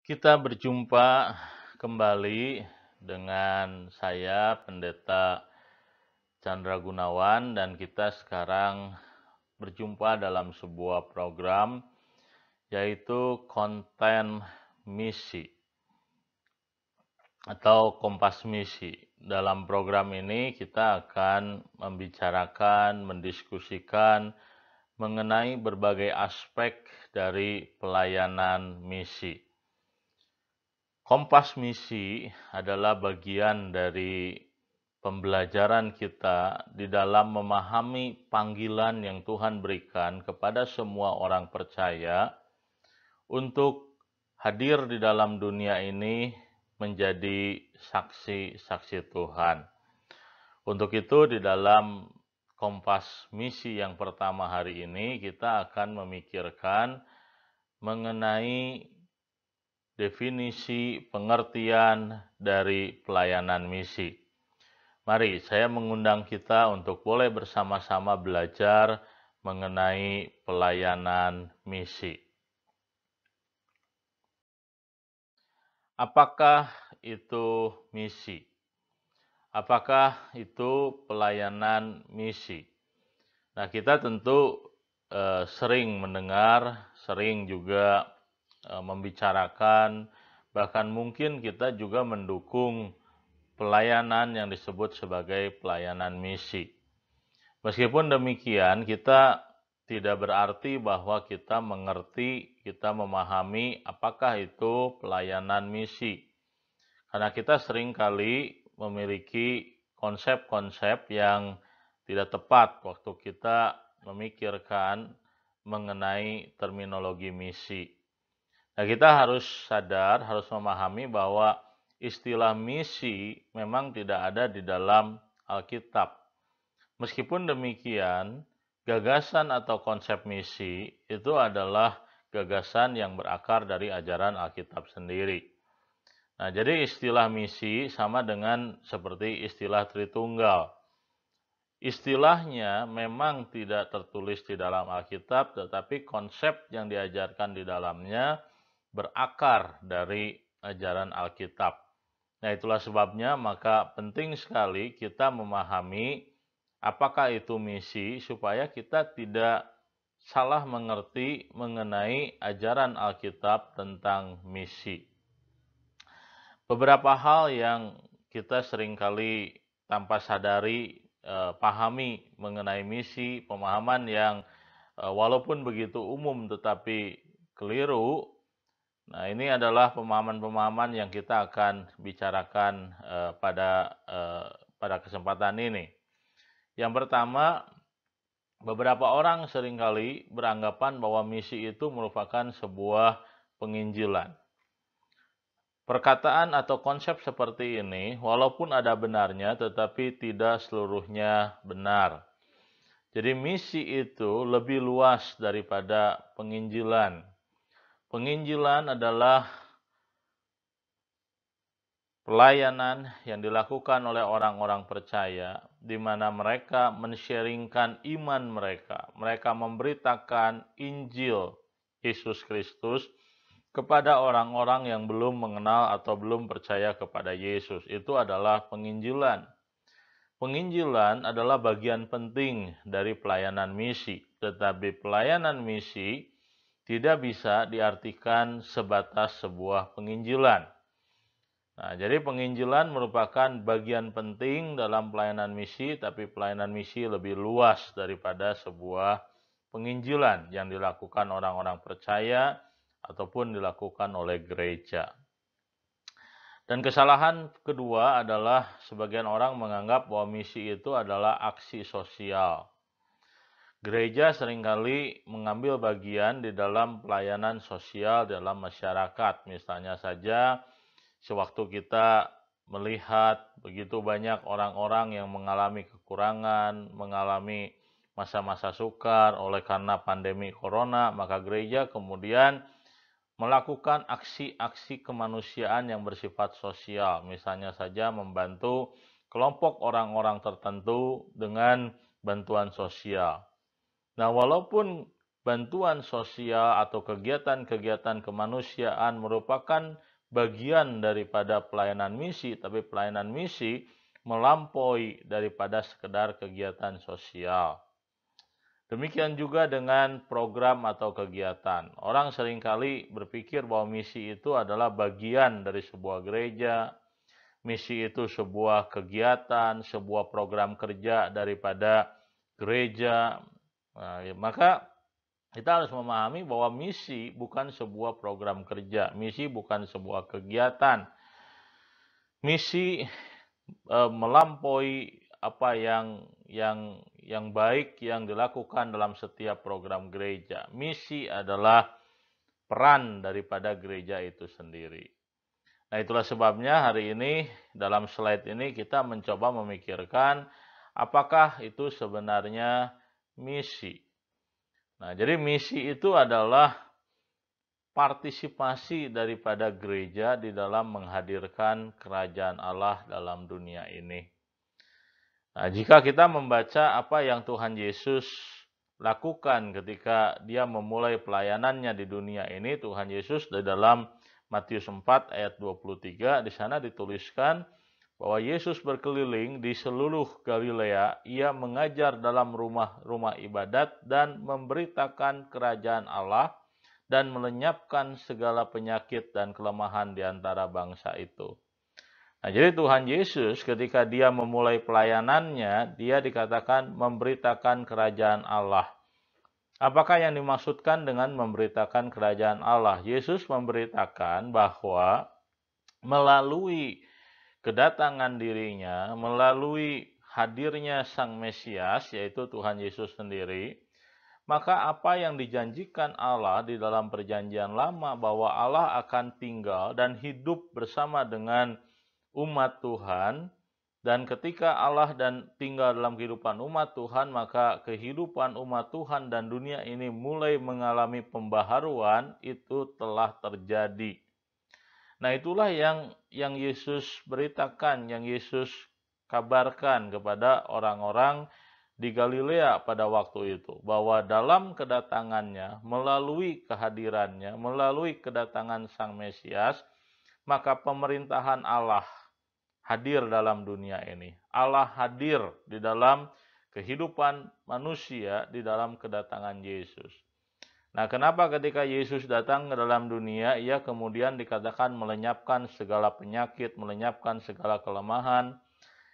Kita berjumpa kembali dengan saya, Pendeta Chandra Gunawan, dan kita sekarang berjumpa dalam sebuah program, yaitu konten misi atau Kompas Misi. Dalam program ini kita akan membicarakan, mendiskusikan mengenai berbagai aspek dari pelayanan misi. Kompas Misi adalah bagian dari pembelajaran kita di dalam memahami panggilan yang Tuhan berikan kepada semua orang percaya untuk hadir di dalam dunia ini menjadi saksi-saksi Tuhan. Untuk itu di dalam Kompas Misi yang pertama hari ini kita akan memikirkan mengenai definisi pengertian dari pelayanan misi. Mari saya mengundang kita untuk boleh bersama-sama belajar mengenai pelayanan misi. Apakah itu misi? Apakah itu pelayanan misi? Nah, kita tentu sering mendengar, sering juga membicarakan, bahkan mungkin kita juga mendukung pelayanan yang disebut sebagai pelayanan misi. Meskipun demikian, kita tidak berarti bahwa kita mengerti, kita memahami apakah itu pelayanan misi. Karena kita seringkali memiliki konsep-konsep yang tidak tepat waktu kita memikirkan mengenai terminologi misi. Nah, kita harus sadar, harus memahami bahwa istilah misi memang tidak ada di dalam Alkitab. Meskipun demikian, gagasan atau konsep misi itu adalah gagasan yang berakar dari ajaran Alkitab sendiri. Nah, jadi istilah misi sama dengan seperti istilah Tritunggal. Istilahnya memang tidak tertulis di dalam Alkitab, tetapi konsep yang diajarkan di dalamnya berakar dari ajaran Alkitab. Nah, itulah sebabnya maka penting sekali kita memahami apakah itu misi supaya kita tidak salah mengerti mengenai ajaran Alkitab tentang misi. Beberapa hal yang kita seringkali tanpa sadari pahami mengenai misi, pemahaman yang walaupun begitu umum tetapi keliru. Nah, ini adalah pemahaman-pemahaman yang kita akan bicarakan pada kesempatan ini. Yang pertama, beberapa orang seringkali beranggapan bahwa misi itu merupakan sebuah penginjilan. Perkataan atau konsep seperti ini, walaupun ada benarnya, tetapi tidak seluruhnya benar. Jadi misi itu lebih luas daripada penginjilan. Penginjilan adalah pelayanan yang dilakukan oleh orang-orang percaya, di mana mereka men-sharingkan iman mereka. Mereka memberitakan Injil Yesus Kristus kepada orang-orang yang belum mengenal atau belum percaya kepada Yesus. Itu adalah penginjilan. Penginjilan adalah bagian penting dari pelayanan misi, tetapi pelayanan misi tidak bisa diartikan sebatas sebuah penginjilan. Nah, jadi penginjilan merupakan bagian penting dalam pelayanan misi, tapi pelayanan misi lebih luas daripada sebuah penginjilan yang dilakukan orang-orang percaya ataupun dilakukan oleh gereja. Dan kesalahan kedua adalah sebagian orang menganggap bahwa misi itu adalah aksi sosial. Gereja seringkali mengambil bagian di dalam pelayanan sosial dalam masyarakat. Misalnya saja, sewaktu kita melihat begitu banyak orang-orang yang mengalami kekurangan, mengalami masa-masa sukar oleh karena pandemi corona, maka gereja kemudian melakukan aksi-aksi kemanusiaan yang bersifat sosial. Misalnya saja membantu kelompok orang-orang tertentu dengan bantuan sosial. Nah, walaupun bantuan sosial atau kegiatan-kegiatan kemanusiaan merupakan bagian daripada pelayanan misi, tapi pelayanan misi melampaui daripada sekedar kegiatan sosial. Demikian juga dengan program atau kegiatan. Orang seringkali berpikir bahwa misi itu adalah bagian dari sebuah gereja, misi itu sebuah kegiatan, sebuah program kerja daripada gereja. Nah, maka kita harus memahami bahwa misi bukan sebuah program kerja, misi bukan sebuah kegiatan. Misi melampaui apa yang baik yang dilakukan dalam setiap program gereja. Misi adalah peran daripada gereja itu sendiri. Nah, itulah sebabnya hari ini dalam slide ini kita mencoba memikirkan apakah itu sebenarnya misi. Nah, jadi misi itu adalah partisipasi daripada gereja di dalam menghadirkan kerajaan Allah dalam dunia ini. Nah, jika kita membaca apa yang Tuhan Yesus lakukan ketika dia memulai pelayanannya di dunia ini, Tuhan Yesus di dalam Matius 4 ayat 23, di sana dituliskan bahwa Yesus berkeliling di seluruh Galilea, ia mengajar dalam rumah-rumah ibadat dan memberitakan kerajaan Allah dan melenyapkan segala penyakit dan kelemahan di antara bangsa itu. Nah, jadi Tuhan Yesus ketika dia memulai pelayanannya, dia dikatakan memberitakan kerajaan Allah. Apakah yang dimaksudkan dengan memberitakan kerajaan Allah? Yesus memberitakan bahwa melalui kedatangan dirinya, melalui hadirnya Sang Mesias, yaitu Tuhan Yesus sendiri, maka apa yang dijanjikan Allah di dalam perjanjian lama bahwa Allah akan tinggal dan hidup bersama dengan umat Tuhan, dan ketika Allah tinggal dalam kehidupan umat Tuhan, maka kehidupan umat Tuhan dan dunia ini mulai mengalami pembaharuan, itu telah terjadi. Nah, itulah yang Yesus beritakan, yang Yesus kabarkan kepada orang-orang di Galilea pada waktu itu, bahwa dalam kedatangannya, melalui kehadirannya, melalui kedatangan Sang Mesias, maka pemerintahan Allah hadir dalam dunia ini. Allah hadir di dalam kehidupan manusia di dalam kedatangan Yesus. Nah, kenapa ketika Yesus datang ke dalam dunia, ia kemudian dikatakan melenyapkan segala penyakit, melenyapkan segala kelemahan?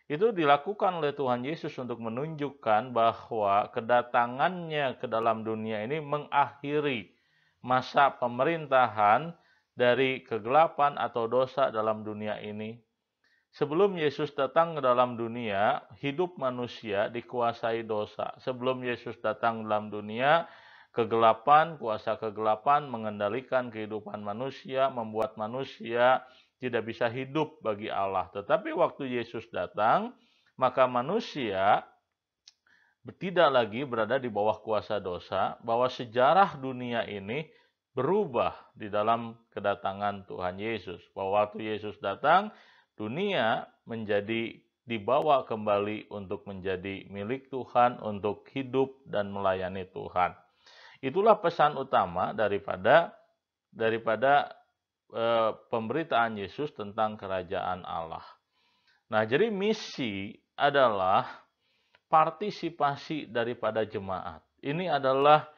Itu dilakukan oleh Tuhan Yesus untuk menunjukkan bahwa kedatangannya ke dalam dunia ini mengakhiri masa pemerintahan dari kegelapan atau dosa dalam dunia ini. Sebelum Yesus datang ke dalam dunia, hidup manusia dikuasai dosa. Sebelum Yesus datang dalam dunia, kegelapan, kuasa kegelapan mengendalikan kehidupan manusia, membuat manusia tidak bisa hidup bagi Allah. Tetapi waktu Yesus datang, maka manusia tidak lagi berada di bawah kuasa dosa, bahwa sejarah dunia ini berubah di dalam kedatangan Tuhan Yesus. Bahwa waktu Yesus datang, dunia menjadi dibawa kembali untuk menjadi milik Tuhan, untuk hidup dan melayani Tuhan. Itulah pesan utama daripada pemberitaan Yesus tentang kerajaan Allah. Nah, jadi misi adalah partisipasi daripada jemaat. Ini adalah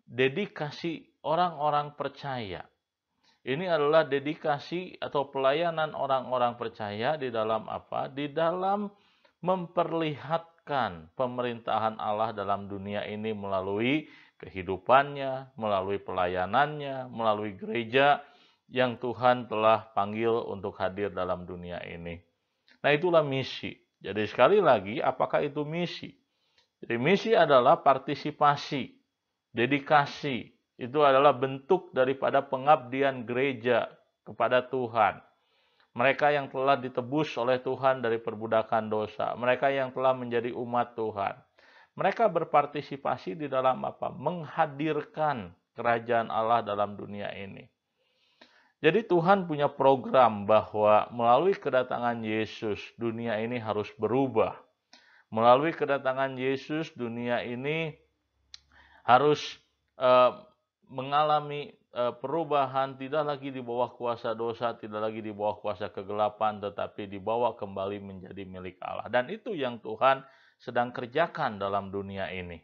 dedikasi orang-orang percaya. Ini adalah dedikasi atau pelayanan orang-orang percaya di dalam apa? Di dalam memperlihatkan pemerintahan Allah dalam dunia ini melalui kehidupannya, melalui pelayanannya, melalui gereja yang Tuhan telah panggil untuk hadir dalam dunia ini. Nah, itulah misi. Jadi sekali lagi, apakah itu misi? Jadi misi adalah partisipasi, dedikasi. Itu adalah bentuk daripada pengabdian gereja kepada Tuhan. Mereka yang telah ditebus oleh Tuhan dari perbudakan dosa. Mereka yang telah menjadi umat Tuhan. Mereka berpartisipasi di dalam apa? Menghadirkan kerajaan Allah dalam dunia ini. Jadi Tuhan punya program bahwa melalui kedatangan Yesus, dunia ini harus berubah. Melalui kedatangan Yesus, dunia ini harus eh, mengalami perubahan, tidak lagi di bawah kuasa dosa, tidak lagi di bawah kuasa kegelapan, tetapi dibawa kembali menjadi milik Allah. Dan itu yang Tuhan sedang kerjakan dalam dunia ini.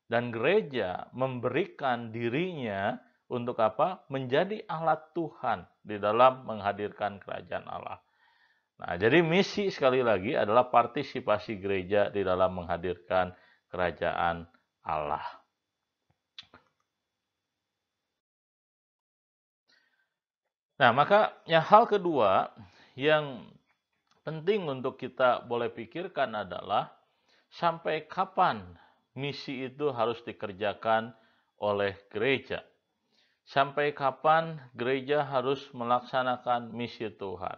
Dan gereja memberikan dirinya untuk apa? Menjadi alat Tuhan di dalam menghadirkan kerajaan Allah. Nah, jadi misi sekali lagi adalah partisipasi gereja di dalam menghadirkan kerajaan Allah. Nah, maka yang hal kedua yang penting untuk kita boleh pikirkan adalah sampai kapan misi itu harus dikerjakan oleh gereja. Sampai kapan gereja harus melaksanakan misi Tuhan?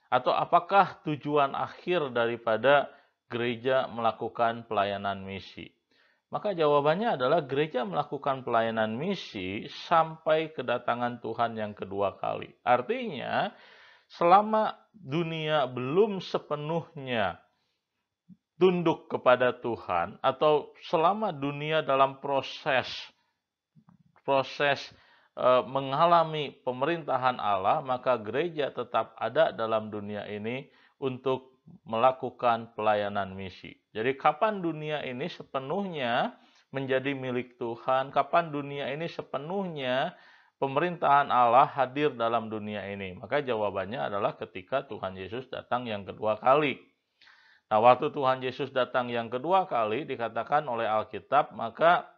Atau apakah tujuan akhir daripada gereja melakukan pelayanan misi? Maka jawabannya adalah gereja melakukan pelayanan misi sampai kedatangan Tuhan yang kedua kali. Artinya, selama dunia belum sepenuhnya tunduk kepada Tuhan, atau selama dunia dalam proses mengalami pemerintahan Allah, maka gereja tetap ada dalam dunia ini untuk melakukan pelayanan misi. Jadi kapan dunia ini sepenuhnya menjadi milik Tuhan, kapan dunia ini sepenuhnya pemerintahan Allah hadir dalam dunia ini? Maka jawabannya adalah ketika Tuhan Yesus datang yang kedua kali. Nah, waktu Tuhan Yesus datang yang kedua kali dikatakan oleh Alkitab, maka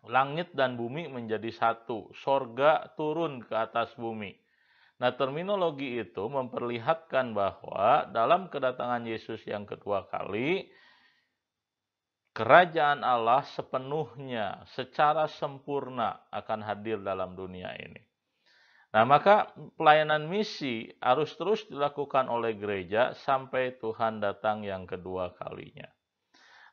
langit dan bumi menjadi satu, sorga turun ke atas bumi. Nah, terminologi itu memperlihatkan bahwa dalam kedatangan Yesus yang kedua kali, kerajaan Allah sepenuhnya, secara sempurna akan hadir dalam dunia ini. Nah, maka pelayanan misi harus terus dilakukan oleh gereja sampai Tuhan datang yang kedua kalinya.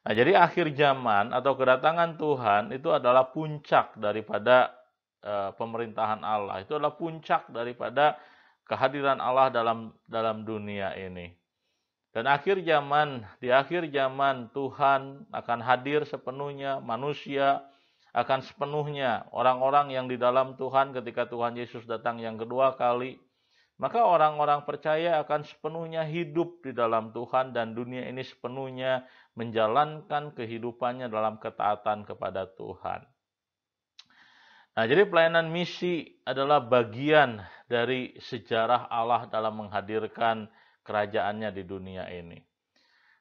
Nah, jadi akhir zaman atau kedatangan Tuhan itu adalah puncak daripada pemerintahan Allah. Itu adalah puncak daripada kehadiran Allah dalam dunia ini. Dan di akhir zaman Tuhan akan hadir sepenuhnya, manusia akan sepenuhnya, orang-orang yang di dalam Tuhan ketika Tuhan Yesus datang yang kedua kali, maka orang-orang percaya akan sepenuhnya hidup di dalam Tuhan dan dunia ini sepenuhnya menjalankan kehidupannya dalam ketaatan kepada Tuhan. Nah, jadi pelayanan misi adalah bagian dari sejarah Allah dalam menghadirkan kerajaannya di dunia ini.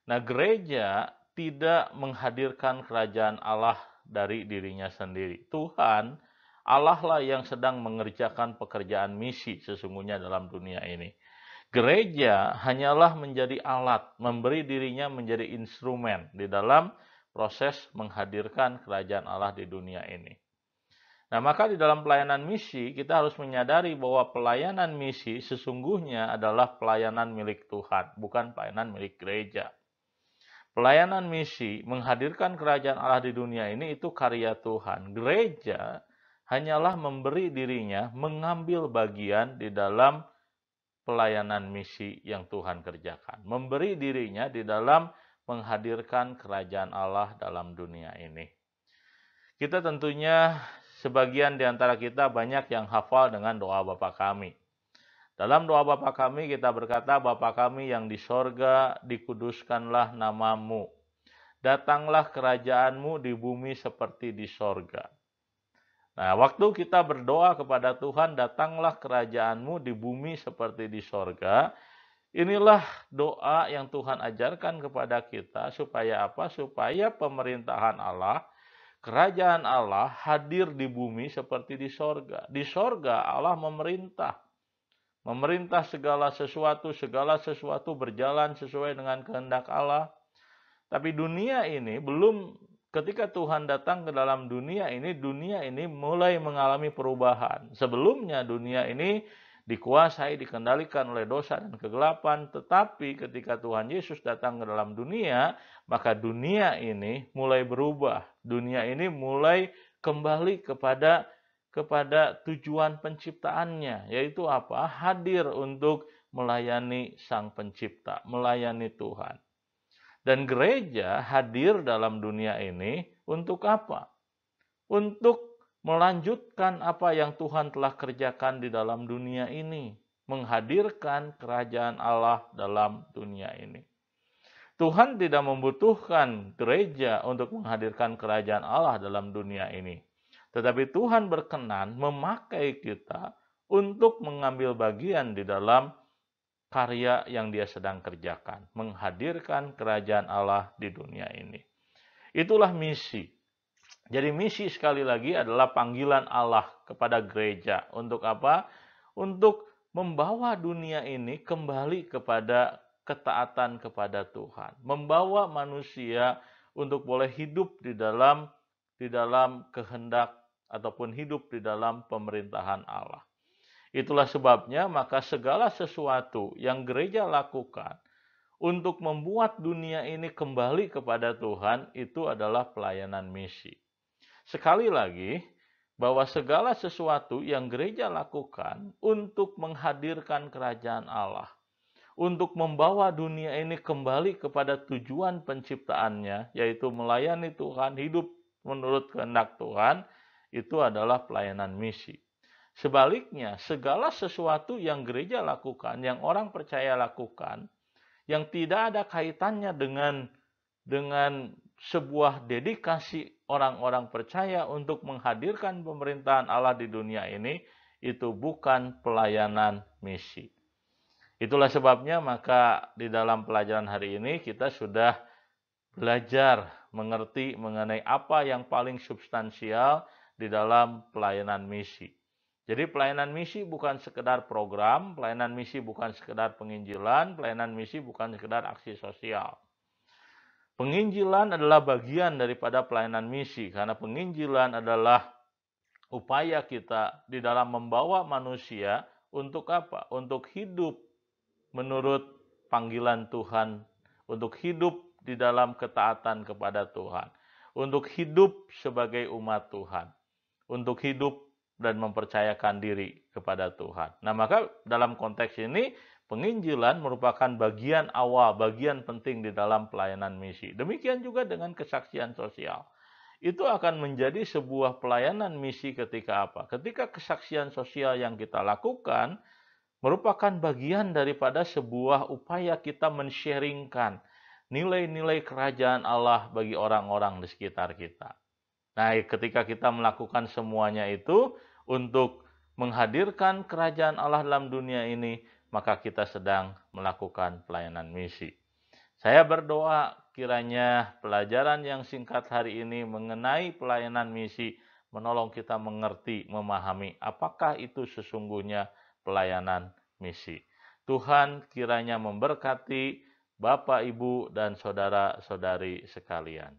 Nah, gereja tidak menghadirkan kerajaan Allah dari dirinya sendiri. Tuhan, Allah lah yang sedang mengerjakan pekerjaan misi sesungguhnya dalam dunia ini. Gereja hanyalah menjadi alat, memberi dirinya menjadi instrumen di dalam proses menghadirkan kerajaan Allah di dunia ini. Nah, maka di dalam pelayanan misi, kita harus menyadari bahwa pelayanan misi sesungguhnya adalah pelayanan milik Tuhan, bukan pelayanan milik gereja. Pelayanan misi menghadirkan kerajaan Allah di dunia ini itu karya Tuhan. Gereja hanyalah memberi dirinya mengambil bagian di dalam pelayanan misi yang Tuhan kerjakan. Memberi dirinya di dalam menghadirkan kerajaan Allah dalam dunia ini. Kita tentunya sebagian di antara kita banyak yang hafal dengan doa Bapa kami. Dalam doa Bapa kami kita berkata, Bapa kami yang di sorga, dikuduskanlah namamu. Datanglah kerajaanmu di bumi seperti di sorga. Nah, waktu kita berdoa kepada Tuhan, datanglah kerajaanmu di bumi seperti di sorga. Inilah doa yang Tuhan ajarkan kepada kita supaya apa? Supaya pemerintahan Allah, kerajaan Allah hadir di bumi seperti di sorga. Di sorga Allah memerintah. Memerintah segala sesuatu berjalan sesuai dengan kehendak Allah. Tapi dunia ini belum, ketika Tuhan datang ke dalam dunia ini mulai mengalami perubahan. Sebelumnya dunia ini dikuasai, dikendalikan oleh dosa dan kegelapan. Tetapi ketika Tuhan Yesus datang ke dalam dunia, maka dunia ini mulai berubah. Dunia ini mulai kembali kepada tujuan penciptaannya, yaitu apa? Hadir untuk melayani Sang Pencipta, melayani Tuhan. Dan gereja hadir dalam dunia ini untuk apa? untuk melanjutkan apa yang Tuhan telah kerjakan di dalam dunia ini, menghadirkan kerajaan Allah dalam dunia ini. Tuhan tidak membutuhkan gereja untuk menghadirkan kerajaan Allah dalam dunia ini. Tetapi Tuhan berkenan memakai kita untuk mengambil bagian di dalam karya yang Dia sedang kerjakan, menghadirkan kerajaan Allah di dunia ini. Itulah misi. Jadi misi sekali lagi adalah panggilan Allah kepada gereja. Untuk apa? Untuk membawa dunia ini kembali kepada ketaatan kepada Tuhan. Membawa manusia untuk boleh hidup di dalam kehendak ataupun hidup di dalam pemerintahan Allah. Itulah sebabnya maka segala sesuatu yang gereja lakukan untuk membuat dunia ini kembali kepada Tuhan itu adalah pelayanan misi. Sekali lagi, bahwa segala sesuatu yang gereja lakukan untuk menghadirkan kerajaan Allah, untuk membawa dunia ini kembali kepada tujuan penciptaannya, yaitu melayani Tuhan, hidup menurut kehendak Tuhan, itu adalah pelayanan misi. Sebaliknya, segala sesuatu yang gereja lakukan, yang orang percaya lakukan, yang tidak ada kaitannya dengan sebuah dedikasi orang-orang percaya untuk menghadirkan pemerintahan Allah di dunia ini, itu bukan pelayanan misi. Itulah sebabnya maka di dalam pelajaran hari ini kita sudah belajar mengerti mengenai apa yang paling substansial di dalam pelayanan misi. Jadi pelayanan misi bukan sekedar program, pelayanan misi bukan sekedar penginjilan, pelayanan misi bukan sekedar aksi sosial. Penginjilan adalah bagian daripada pelayanan misi, karena penginjilan adalah upaya kita di dalam membawa manusia untuk apa? Untuk hidup menurut panggilan Tuhan, untuk hidup di dalam ketaatan kepada Tuhan, untuk hidup sebagai umat Tuhan, untuk hidup dan mempercayakan diri kepada Tuhan. Nah, maka dalam konteks ini penginjilan merupakan bagian awal, bagian penting di dalam pelayanan misi. Demikian juga dengan kesaksian sosial. Itu akan menjadi sebuah pelayanan misi ketika apa? Ketika kesaksian sosial yang kita lakukan merupakan bagian daripada sebuah upaya kita men-sharingkan nilai-nilai kerajaan Allah bagi orang-orang di sekitar kita. Nah, ketika kita melakukan semuanya itu untuk menghadirkan kerajaan Allah dalam dunia ini, maka kita sedang melakukan pelayanan misi. Saya berdoa kiranya pelajaran yang singkat hari ini mengenai pelayanan misi menolong kita mengerti, memahami apakah itu sesungguhnya pelayanan misi. Tuhan kiranya memberkati Bapak, Ibu, dan saudara-saudari sekalian.